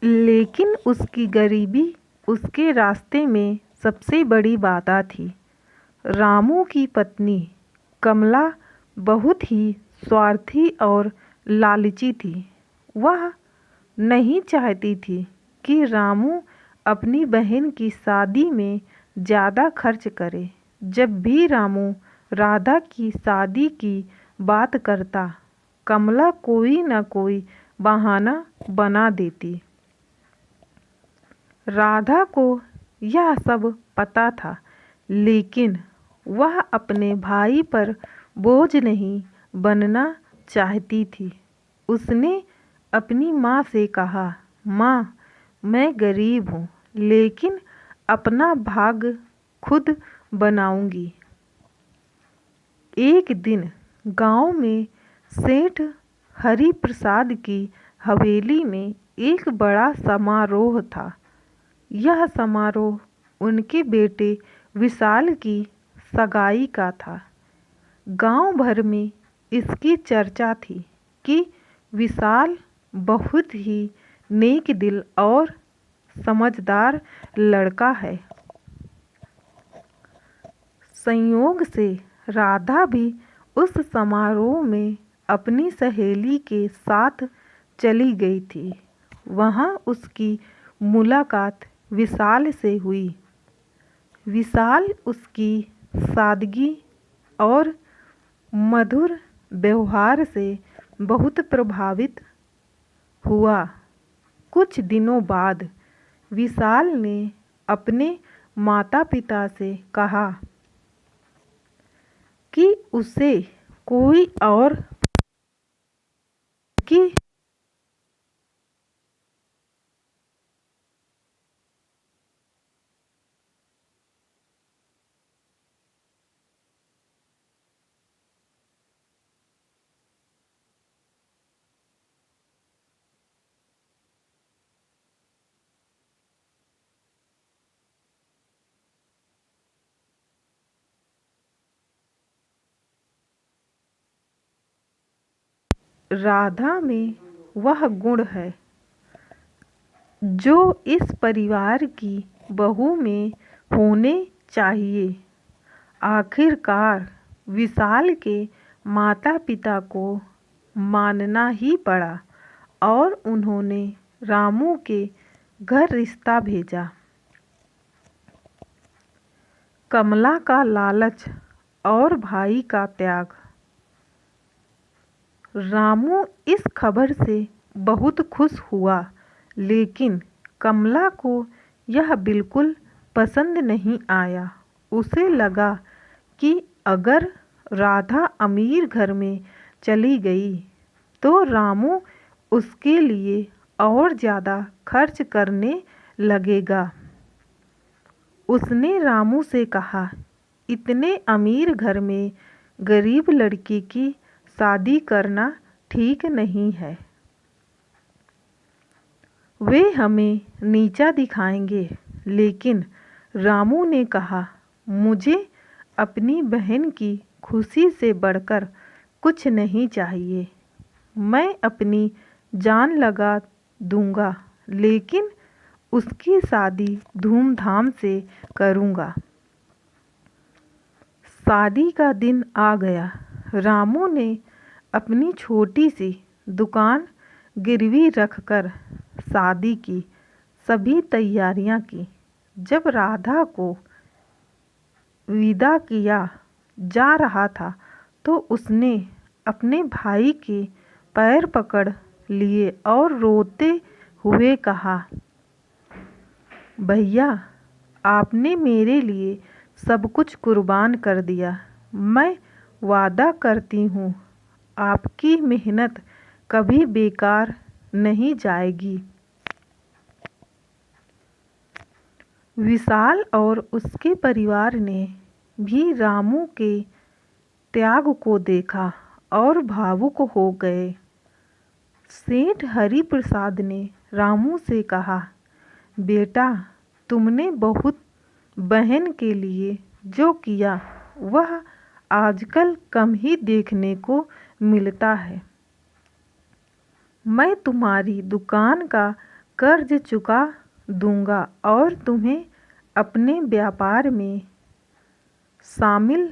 लेकिन उसकी गरीबी उसके रास्ते में सबसे बड़ी बाधा थी। रामू की पत्नी कमला बहुत ही स्वार्थी और लालची थी। वह नहीं चाहती थी कि रामू अपनी बहन की शादी में ज़्यादा खर्च करे। जब भी रामू राधा की शादी की बात करता, कमला कोई न कोई बहाना बना देती। राधा को यह सब पता था, लेकिन वह अपने भाई पर बोझ नहीं बनना चाहती थी। उसने अपनी माँ से कहा, माँ, मैं गरीब हूँ, लेकिन अपना भाग्य खुद बनाऊंगी। एक दिन गांव में सेठ हरि प्रसाद की हवेली में एक बड़ा समारोह था। यह समारोह उनके बेटे विशाल की सगाई का था। गांव भर में इसकी चर्चा थी कि विशाल बहुत ही नेक दिल और समझदार लड़का है। संयोग से राधा भी उस समारोह में अपनी सहेली के साथ चली गई थी। वहाँ उसकी मुलाकात विशाल से हुई। विशाल उसकी सादगी और मधुर व्यवहार से बहुत प्रभावित हुआ। कुछ दिनों बाद विशाल ने अपने माता पिता से कहा कि उसे कोई और की राधा में वह गुण है जो इस परिवार की बहू में होने चाहिए। आखिरकार विशाल के माता पिता को मानना ही पड़ा और उन्होंने रामू के घर रिश्ता भेजा। कमला का लालच और भाई का त्याग। रामू इस खबर से बहुत खुश हुआ, लेकिन कमला को यह बिल्कुल पसंद नहीं आया। उसे लगा कि अगर राधा अमीर घर में चली गई तो रामू उसके लिए और ज़्यादा खर्च करने लगेगा। उसने रामू से कहा, इतने अमीर घर में गरीब लड़की की शादी करना ठीक नहीं है। वे हमें नीचा दिखाएंगे। लेकिन रामू ने कहा, मुझे अपनी बहन की खुशी से बढ़कर कुछ नहीं चाहिए। मैं अपनी जान लगा दूंगा, लेकिन उसकी शादी धूमधाम से करूंगा। शादी का दिन आ गया। रामू ने अपनी छोटी सी दुकान गिरवी रखकर शादी की सभी तैयारियां की। जब राधा को विदा किया जा रहा था तो उसने अपने भाई के पैर पकड़ लिए और रोते हुए कहा, भैया, आपने मेरे लिए सब कुछ कुर्बान कर दिया। मैं वादा करती हूँ आपकी मेहनत कभी बेकार नहीं जाएगी। विशाल और उसके परिवार ने भी रामू के त्याग को देखा और भावुक हो गए। सेठ हरि प्रसाद ने रामू से कहा, बेटा, तुमने बहुत बहन के लिए जो किया वह आजकल कम ही देखने को मिलता है। मैं तुम्हारी दुकान का कर्ज चुका दूंगा और तुम्हें अपने व्यापार में शामिल